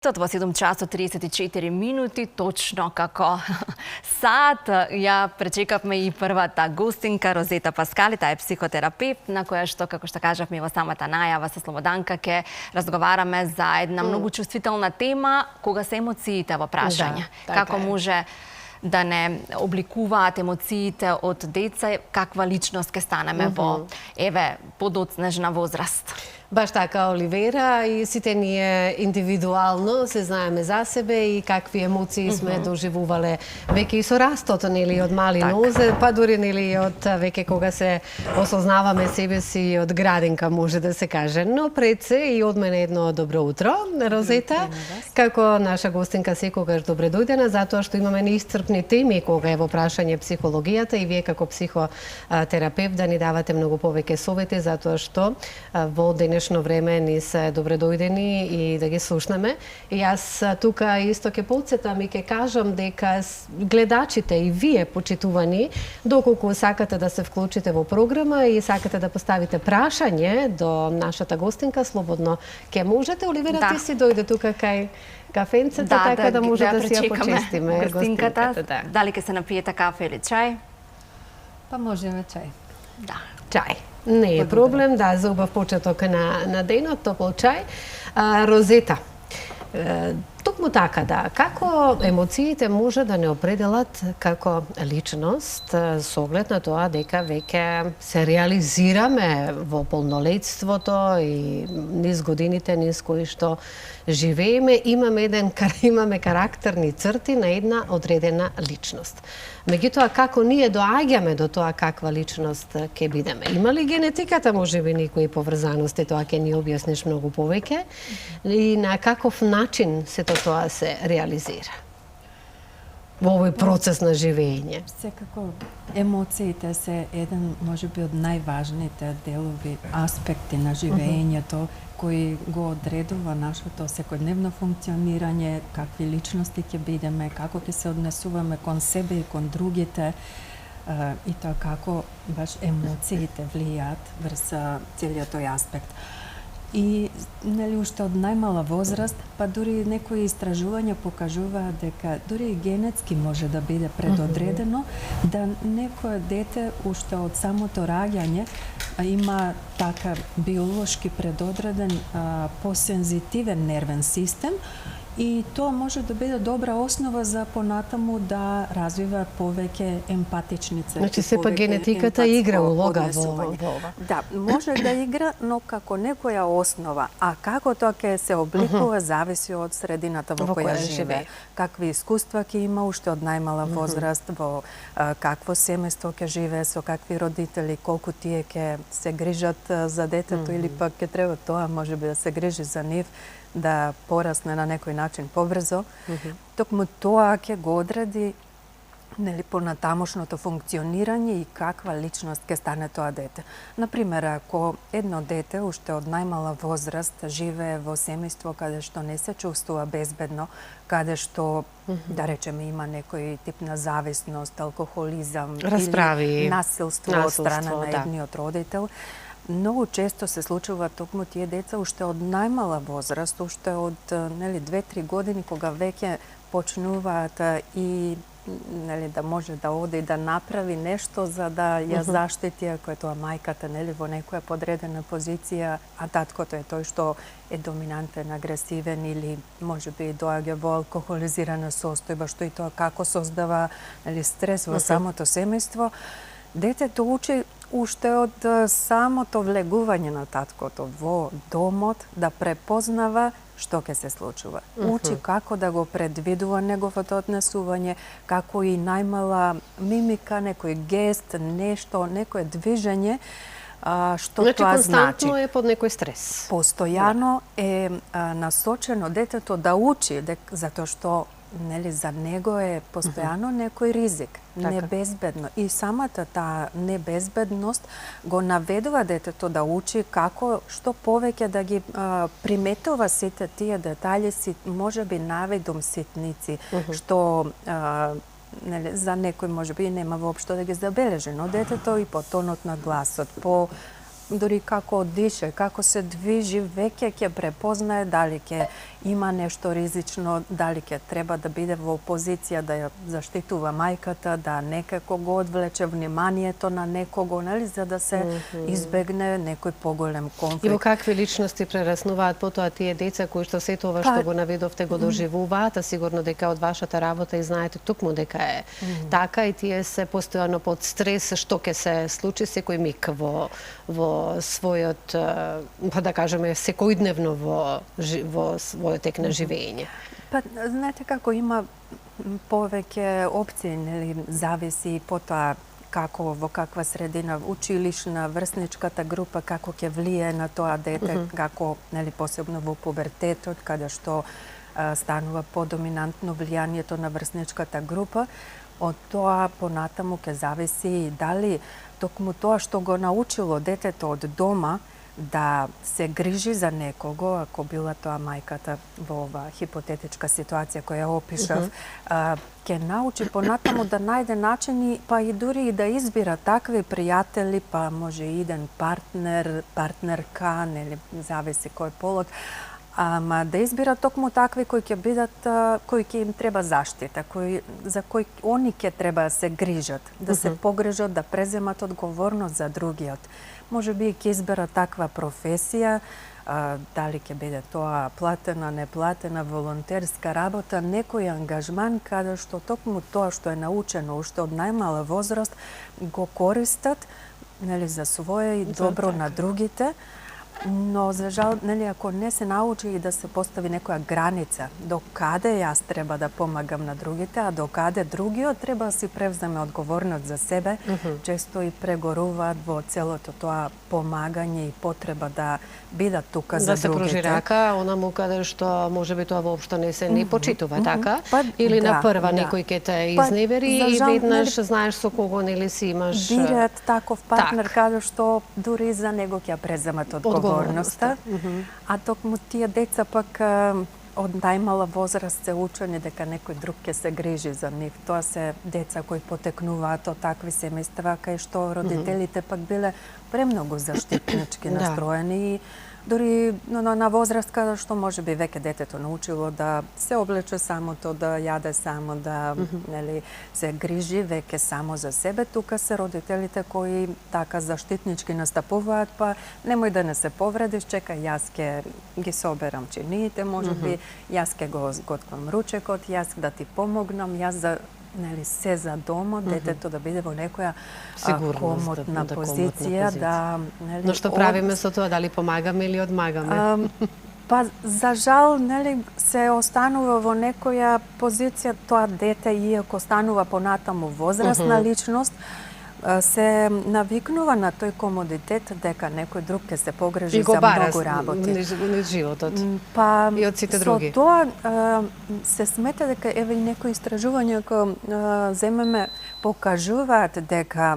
Во 7 часот 34 минути, точно како сат, ја пречекавме и првата гостинка, Розета Паскали, таа е психотерапевт, на која што, како што кажавме во самата најава со Слободанка, ќе разговараме за една многу чувствителна тема, кога се емоциите во прашање. Како може да не обликуваат емоциите од деца, каква личност ќе станеме во, подоцнежна возраст. Баш така, Оливера, и сите ние индивидуално се знаеме за себе и какви емоции сме доживувале веќе и со растот, нели, од мали нозе, па дури нели од веќе кога се осознаваме себе си од градинка, може да се каже. Но пред се и од мене едно добро утро, Розета, како наша гостинка секогаш добре дојдена, затоа што имаме неисцрпни теми кога е во прашање психологијата и вие како психотерапевт да ни давате многу повеќе совети, затоа што во денешно време ни се добре дојдени и да ги слушнеме. И јас тука исто ќе подсетам и ќе кажам дека гледачите и вие, почитувани, доколку сакате да се вклучите во програма и сакате да поставите прашање до нашата гостинка, слободно ќе можете. Оливера, ти си дојде тука кај кафенцето, така да може да си ја почестиме гостинката. Дали ќе се напиете кафе или чај? Па можеме чај. Да. Чај. Не е проблем, да, за убав почеток на денот, топол чај. Розета, токму така, да, како емоциите може да не определат како личност со оглед на тоа дека веќе се реализираме во полнолетството и низ годините низ кои што живееме, имаме карактерни црти на една одредена личност. Меѓутоа, како ние доаѓаме до тоа каква личност ќе бидеме? Има ли генетиката, можеби, некои поврзаности, тоа ќе ни објасниш многу повеќе, и на каков начин сето тоа се реализира во овој процес на живење? Секако, емоциите се еден, можеби, од најважните делови, аспекти на живењето, кој го одредува нашето секојдневно функционирање, какви личности ќе бидеме, како ќе се однесуваме кон себе и кон другите, и тоа како баш емоциите влијаат врз целиот тој аспект. И нели уште од најмала возраст, па дури некои истражувања покажуваат дека дури и генетски може да биде предодредено да некое дете уште од самото раѓање има така биолошки предодреден посензитивен нервен систем, и тоа може да биде добра основа за понатаму да развива повеќе емпатични црти. Значи, сепак генетиката игра улога во ова. Да, може да игра, но како некоја основа. А како тоа ќе се обликува, зависи од средината во која живее. Какви искуства ќе има уште од најмала возраст, во какво семејство ќе живее, со какви родители, колку тие ќе се грижат за детето или пак ќе треба тоа можеби да се грижи за нив, да порасне на некој начин побрзо. Токму тоа ќе го одреди нели понатамошното функционирање и каква личност ќе стане тоа дете. Например, ако едно дете уште од најмала возраст живее во семејство каде што не се чувствува безбедно, каде што да речеме има некој тип на зависност, алкохолизам или насилство од страна на едниот родител, многу често се случува токму тие деца уште од најмала возраст, уште од 2-3 години, кога веќе почнуваат и да може да оди и да направи нешто за да ја заштити, ако е тоа мајката во некоја подредена позиција, а таткото е тој што е доминантен, агресивен или можеби доаѓа во алкохолизирана состојба, што и тоа како создава стрес во самото семејство. Детето учи уште од самото влегување на таткото во домот да препознава што ќе се случува. Учи како да го предвидува неговото однесување, како и најмала мимика, некој гест, нешто, некое движење, што тоа значи. Константно е под некој стрес. Постојано е насочено детето да учи, затоа што за него е постојано некој ризик, небезбедно. И самата таа небезбедност го наведува детето да учи како што повеќе да ги приметува сите тие детали, можеби навидум ситници, што за некој можеби нема воопшто да ги забележи, но детето и по тонот на гласот, по дури како дише, како се движи, веќе ќе препознае дали ќе има нешто ризично, дали ќе треба да биде во позиција да ја заштитува мајката, да некако го одвлече вниманието на некого, нели, за да се избегне некој поголем конфликт. И во какви личности прераснуваат потоа тие деца кои што сето ова што го наведовте го доживуваат, а сигурно дека од вашата работа и знаете токму дека е така и тие се постојано под стрес што ќе се случи секој миг во својот, па да кажеме, секојдневно во својот тек на живење. Па, знаете како, има повеќе опции, нели, зависи и потоа како, во каква средина, училишна, врсничката група, како ќе влие на тоа дете, како, нели, посебно во пубертетот, каде што станува подоминантно влијанието на врсничката група. Од тоа понатаму ќе зависи и дали токму тоа што го научило детето од дома да се грижи за некого, ако била тоа мајката во оваа хипотетичка ситуација која опишав, ќе научи понатаму да најде начини, па и дури и да избира такви пријатели, па може и иден партнер, партнерка, нели, зависи кој полот, ама да избира токму такви кои ќе бидат, кои ќе им треба заштита, за кои они ќе треба да се грижат, да се погрижат, да преземат одговорност за другиот. Може би ќе избера таква професија, дали ќе биде тоа платена, неплатена, волонтерска работа, некој ангажман каде што токму тоа што е научено уште од најмала возраст го користат, нели, за своје и добро на другите. Но, за жал, нели, ако не се научи и да се постави некоја граница до каде јас треба да помагам на другите, а до каде другиот треба да си превземе одговорност за себе, често и прегоруваат во целото тоа помагање и потреба да бидат тука за другите. Да се пружи рака, онаму каде што можеби тоа воопшто не се не почитува, така? Или на прва некој ќе те изневери и веднаш знаеш со кого, нели, си имаш... Бират таков партнер каде што дури за него ќе преземат одговорноста. А токму тие деца пак од најмала возраст се учени дека некој друг ќе се грижи за нив. Тоа се деца кои потекнуваат од такви семејства кај што родителите пак биле премногу заштитнички настроени и дури на возраст каде што може би веќе детето научило да се облече самото, да јаде само, да нели, се грижи веќе само за себе. Тука се родителите кои така заштитнички настапуваат, па немој да не се повредиш, чекај, јас ќе ги соберам чиниите, може би јас ќе го зготвам ручекот, јас да ти помогнам, јас за, нели, се за дома, детето да биде во некоја комотна позиција, да, нели, но што правиме со тоа, дали помагаме или одмагаме? Па, за жал, нели, се останува во некоја позиција тоа дете, иако станува понатаму возрастна личност, се навикнува на тој комодитет дека некој друг ќе се погрежи за многу работи. Низ животот. Па, и од сите други. Со тоа се смета дека еве некои истражувања кои земеме покажуваат дека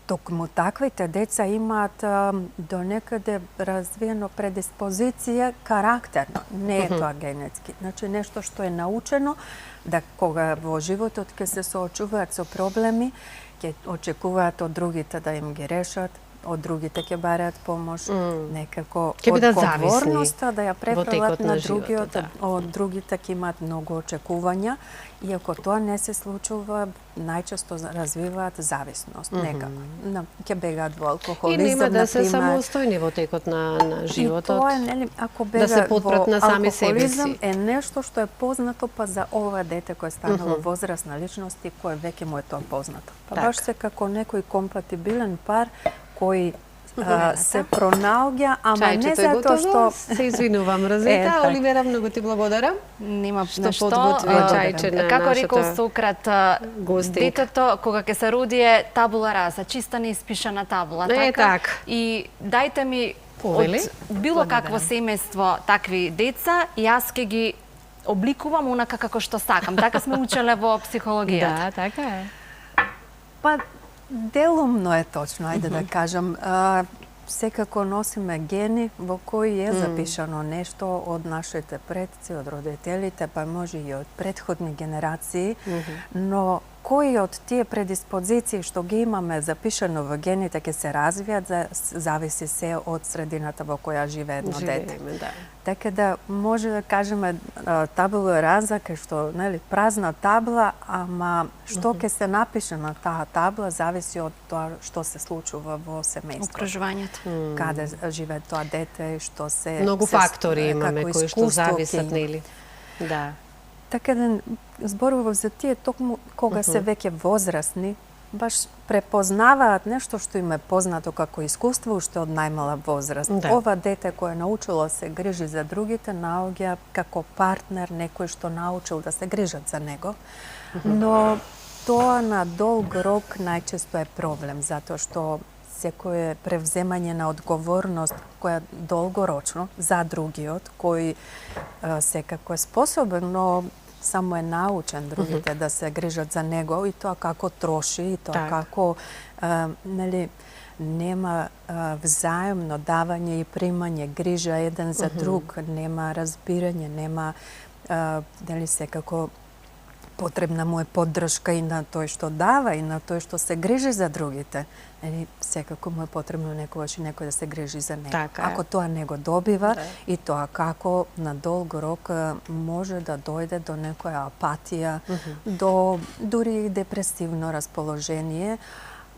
токму таквите деца имаат до некаде развиено предиспозиција карактерно, не е тоа генетски. Значи нешто што е научено, да кога во животот ќе се соочуваат со проблеми, ќе очекуваат од другите да им ги решат, од другите ќе бараат помош, некако одговорноста да ја префрлат на другиот, од другите ќе имаат многу очекувања, иако тоа не се случува, најчесто развиваат зависност, некако. Ќе бегаат во алкохолизам, и нема да се самостојни во текот на животот. И тоа е, нели, ако да се потпрат на сами себе си. Е нешто што е познато па за ова дете кое станало возрастна личност и кое веќе му е тоа познато. Па баш се како некој компатибилен пар кој се пронаоѓа, ама не затоа што... Се извинувам, Розета. Оливера, многу ти благодарам. Нема што подготвила чајче на како нашата рекол Сократ, детето кога ќе се роди е табула раса, чиста неиспишана табула, така? И дајте ми од било какво семејство такви деца, и јас ќе ги обликувам онака како што сакам. Така сме учеле во психологијата. Да, така е. Па, делумно е точно, ајде да кажам. Секако носиме гени во кои е запишано нешто од нашите предци, од родителите, па може и од претходни генерации, но кои од тие предиспозиции што ги имаме запишано во гените ќе се развијат, зависи се од средината во која живее едно дете. Да. Така да може да кажеме табула раза кај што, нели, празна табла, ама што ќе се напише на таа табла зависи од тоа што се случува во семејството. Окружувањето. Каде живее тоа дете, што се Многу фактори имаме кои што зависат, нели? Да. Така да зборував за тие токму кога се веќе возрастни, баш препознаваат нешто што им е познато како искуство уште од најмала возраст. Да. Ова дете кое научило се грижи за другите, наоѓа како партнер некој што научил да се грижат за него. Но тоа на долг рок најчесто е проблем, затоа што секое превземање на одговорност која долгорочно за другиот, кој секако е способен, но само е научен другите да се грижат за него и тоа како троши, и тоа како нели, нема взаемно давање и примање грижа еден за друг, нема разбирање, нема нели, секако потребна му е поддршка и на тој што дава и на тој што се грижи за другите. Секако му е потребно некогаш и некој да се грижи за него. Ако тоа не го добива и тоа како на долг рок може да дојде до некоја апатија, до дури депресивно расположение,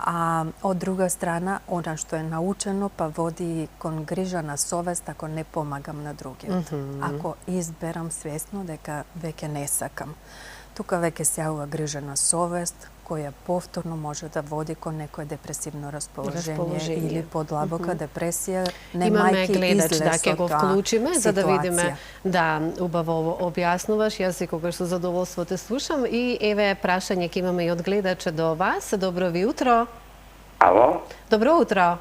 а од друга страна, она што е научено па води кон грижа на совест ако не помагам на другиот. Ако изберам свесно дека веќе не сакам. Тука веќе се јавува грижа на совест, која повторно може да води кон некое депресивно расположение или подлабока депресија, немајќи излез од ќе го вклучиме за да видиме. Да, убаво објаснуваш, јас секогаш со задоволство те слушам и еве прашање ќе имаме и од гледача до вас. Добро ви утро. Ало? Добро утро.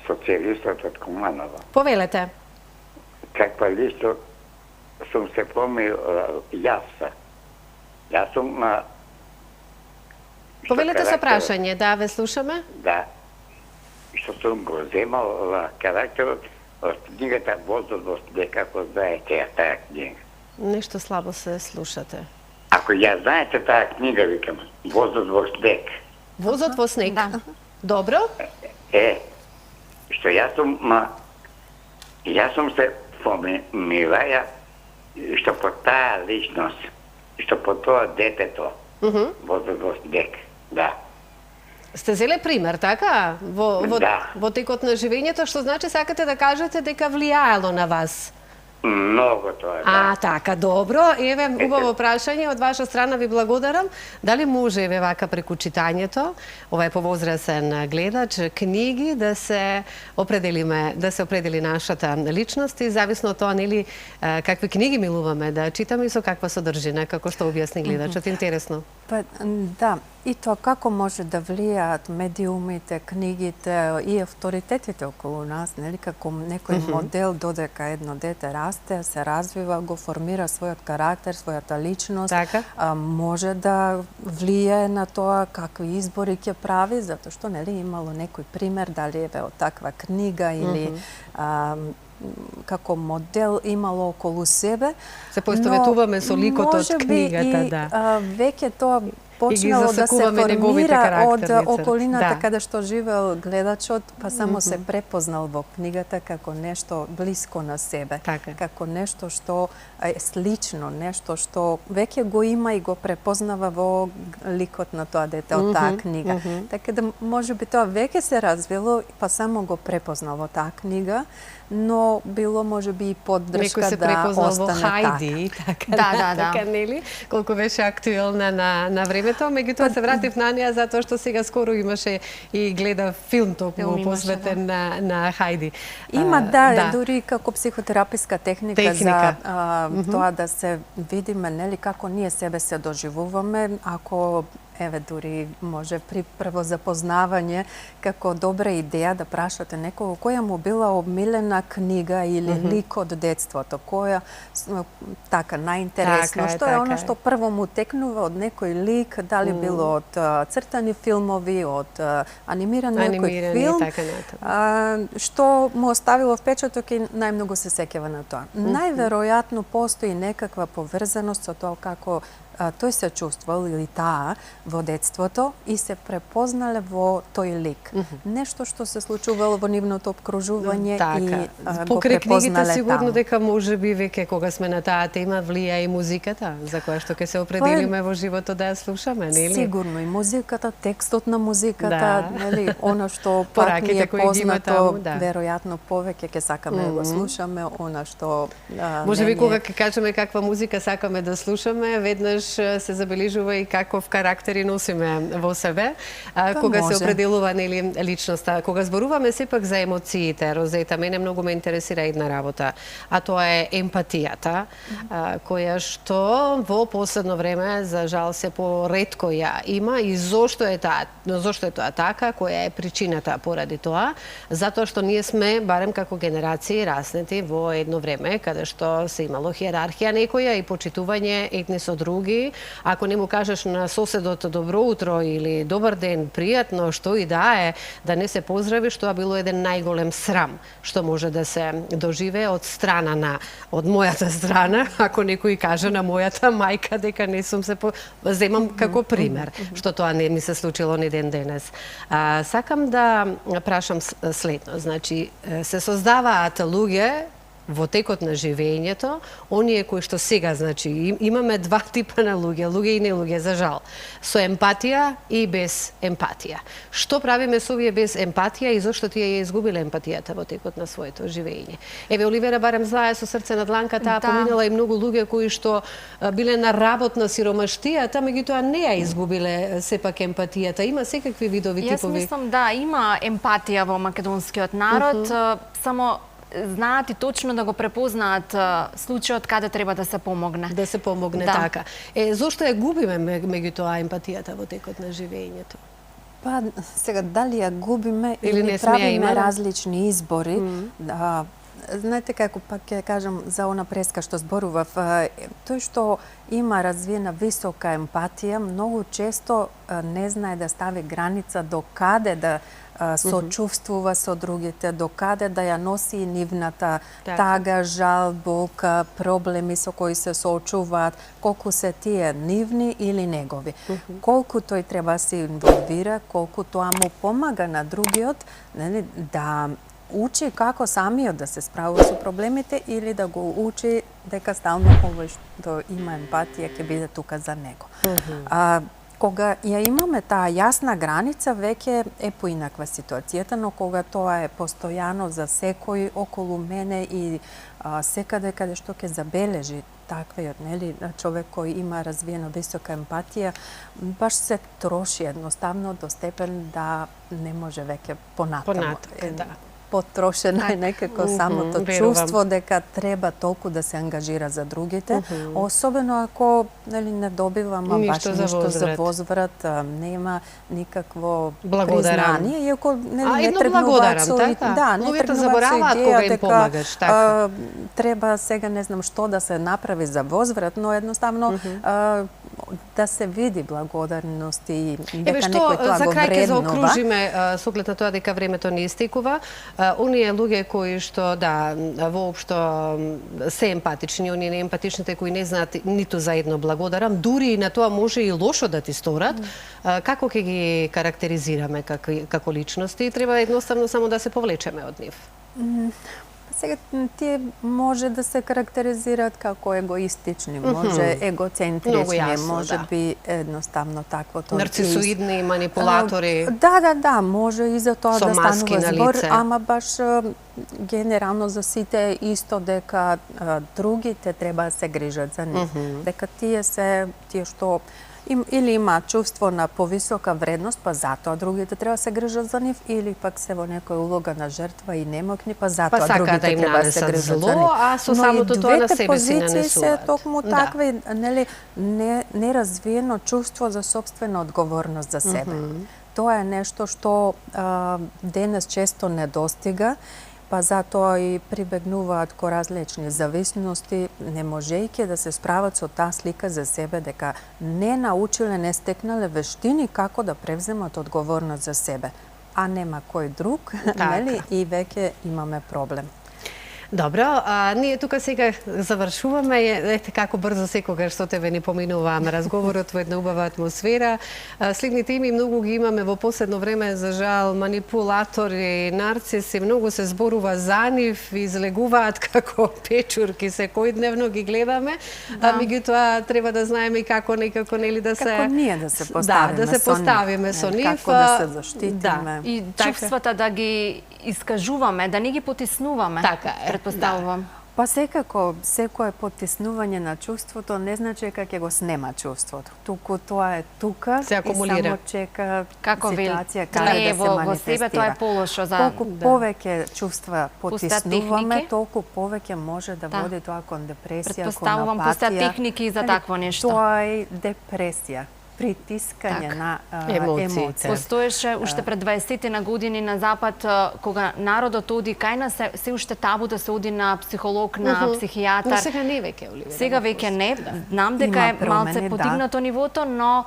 Социјалистот од Куманова. Повелете. Каква листо сум се помил јас. Јас сум Повелете со прашање, да, ве слушаме. Да. Што сум го земал карактерот од книгата Возот во снег, како знаете таа книга. Нешто слабо се слушате. Ако ја знаете таа книга, викам, Возот во снег. Возот во снег. Да. Добро. Што јас сум се помилаја што по таа личност, што по тоа детето, Возот во снег. Да. Сте зеле пример, така? Во текот на живењето, што значи сакате да кажете дека влијаело на вас? Многу тоа, да. Така, добро. Еве, убаво прашање од ваша страна, ви благодарам. Дали може, еве, вака преку читањето, ова е повозрасен гледач, книги, да се определи нашата личност и зависно од тоа, нели, какви книги милуваме да читаме и со каква содржина, како што објасни гледачот. Интересно. Па, да. И тоа како може да влијаат медиумите, книгите и авторитетите околу нас, нели, како некој модел додека едно дете расте, се развива, го формира својот карактер, својата личност, може да влијае на тоа какви избори ќе прави, затоа што, нели, имало некој пример, дали еве од таква книга или како модел имало околу себе. Се поистоветуваме со ликот од книгата, да. Веќе тоа почнало да се формира од околината каде што живеел гледачот, па само се препознал во книгата како нешто блиско на себе, како нешто што е слично, нешто што веќе го има и го препознава во ликот на тоа дете од таа книга. Така да можеби тоа веќе се развило, па само го препознал во таа книга, но било можеби и поддршка да остане така. Некој се препознал во Хајди, така, нели? Колку беше актуелна на времето, меѓутоа се вратив на неа затоа што сега скоро имаше и гледа филм токму посветен на Хајди. Има, дури како психотераписка техника за тоа да се видиме, нели, како ние себе се доживуваме, ако еве дури може при прво запознавање како добра идеја да прашате некого која му била обмилена книга или лик од детството, која така најинтересно, што е она што прво му текнува од некој лик, дали било од цртани филмови, од анимиран некој филм, што му оставило впечаток и најмногу се сеќава на тоа. Најверојатно постои некаква поврзаност со тоа како тој се чувствувал или таа во детството и се препознале во тој лик. Нешто што се случувало во нивното обкружување и го покрај книгите препознале сигурно таму. дека може би веќе кога сме на таа тема влија и музиката, за која што ќе се определиме во животот да ја слушаме, нели? Сигурно и музиката, текстот на музиката, Да. нели, она што пак Пораките ни е кои ги има познато, таму, да. веројатно повеќе ќе сакаме да го слушаме, она што Може би мене- кога ќе кажеме каква музика сакаме да слушаме, веднаш се забележува и каков карактер и носиме во себе, кога се може. определува нели личноста. Кога зборуваме сепак за емоциите, Розета, мене многу ме интересира една работа, а тоа е емпатијата, која што во последно време за жал се поретко ја има и зошто е тоа така, која е причината поради тоа, затоа што ние сме барем како генерации раснети во едно време каде што се имало хиерархија некоја и почитување едни со други. Ако не му кажеш на соседот добро утро или добар ден, пријатно, што и да е, да не се поздравиш, тоа било еден најголем срам што може да се доживее од страна од мојата страна, ако некој каже на мојата мајка дека не сум се земам како пример, што тоа не ми се случило ни ден денес. Сакам да прашам следно, значи се создаваат луѓе во текот на живењето, оние кои што сега, значи, имаме два типа на луѓе и не луѓе, за жал, со емпатија и без емпатија. Што правиме со овие без емпатија и зошто тие ја изгубиле емпатијата во текот на своето живење? Еве, Оливера барем знае со срце на дланка, таа поминала и многу луѓе кои што биле на работна сиромаштијата, меѓутоа не ја изгубиле сепак емпатијата. Има секакви видови, Јас типови. мислам да има емпатија во македонскиот народ, само знаат и точно да го препознаат случајот каде треба да се помогне. Да се помогне, Да. така. Зошто ја губиме меѓутоа емпатијата во текот на живењето? Па, сега, дали ја губиме Или или не сме ја правиме имале? различни избори, знаете како пак ќе кажам за она преска што зборував, тој што има развиена висока емпатија, многу често не знае да стави граница до каде да сочувствува со другите, до каде да ја носи и нивната тага, жал, болка, проблеми со кои се соочуваат, колку се тие нивни или негови. Колку тој треба се инволвира, колку тоа му помага на другиот, нели, да учи како самиот да се справува со проблемите или да го учи дека стално овој што има емпатија ќе биде тука за него. Кога ја имаме таа јасна граница, веќе е поинаква ситуацијата, но кога тоа е постојано за секој околу мене и секаде каде што ќе забележи таквиот, нели, човек кој има развиено висока емпатија, баш се троши едноставно до степен да не може веќе понатаму. Да. Потрошено е некако самото чувство дека треба толку да се ангажира за другите, особено ако не добивам баш ништо за возврат, нема никакво признание, иако не тргнуваат со идеја дека треба сега не знам што да се направи за возврат, но едноставно да се види благодарност и дека некој тоа го вреднува. За крај ќе заокружиме со оглед на тоа дека времето не истекува. Оние луѓе кои што воопшто се емпатични, оние неемпатичните кои не знаат ниту за едно благодарам, дури и на тоа може и лошо да ти сторат, како ќе ги карактеризираме како личности? Треба едноставно само да се повлечеме од нив. Сега, тие може да се карактеризираат како егоистични, може егоцентрични, може би едноставно таквото. Нарцисоидни, манипулатори. Да, може и за тоа да станува збор, ама баш генерално за сите исто дека другите треба да се грижат за нив. Дека тие што или имаат чувство на повисока вредност, па затоа другите треба да се грижат за нив, или пак се во некоја улога на жртва и немокни, па затоа другите треба да се грижат за нив. А со самото тоа на себе си нанесуваат. Но и двете позиции се токму такви, нели, неразвиено чувство за собствена одговорност за себе. Тоа е нешто што денес често недостига, па затоа и прибегнуваат ко различни зависности, не можејќи да се справат со таа слика за себе, дека не научиле, не стекнале вештини како да превземат одговорност за себе. А нема кој друг, нели? И веќе имаме проблем. Добро, ние тука сега завршуваме. Ете како брзо секогаш со тебе ни поминуваме разговорот во една убава атмосфера. Следни теми многу ги имаме во последно време, за жал, манипулатори, нарциси, многу се зборува за нив, излегуваат како печурки, секојдневно ги гледаме, меѓутоа треба да знаеме и како некако нели да се како ние да се поставиме, да се поставиме со нив, како да се заштитиме. И чувствата да ги искажуваме, да не ги потиснуваме. Така е. Предпоставувам. Па секако, секое потиснување на чувството не значи дека ќе го снема чувството. Туку тоа е тука се акумулира. И само чека како ситуација каде да се во манифестира. себе, тоа е полошо за Колку повеќе чувства потиснуваме, толку повеќе може да води тоа кон депресија, кон Предпоставувам, апатија. постојат техники за такво нешто. Тоа е депресија. Притискање на емоциите. Постоеше уште пред 20 на години на Запад, кога народот оди кај нас, се уште табу да се оди на психолог, на психијатар. Но сега не веќе, Оливера. Сега веќе не. Знам дека е малце потигнато нивото, но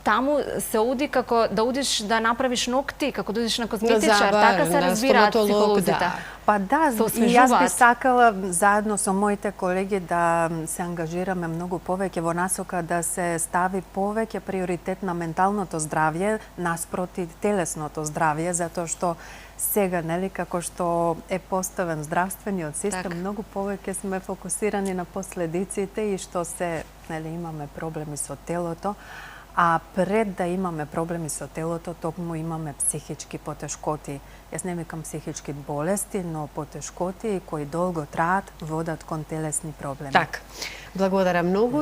таму се оди како да одиш да направиш ногти, како да одиш на козметичар, така се разбираат психолозите. Па да, и јас би сакала заедно со моите колеги да се ангажираме многу повеќе во насока да се стави повеќе приоритет на менталното здравје наспроти телесното здравје, затоа што сега, нели, како што е поставен здравствениот систем, многу повеќе сме фокусирани на последиците и што се, нели, имаме проблеми со телото, а пред да имаме проблеми со телото, токму имаме психички потешкоти. Јас не викам психички болести, но потешкоти кои долго траат, водат кон телесни проблеми. Така. Благодарам многу.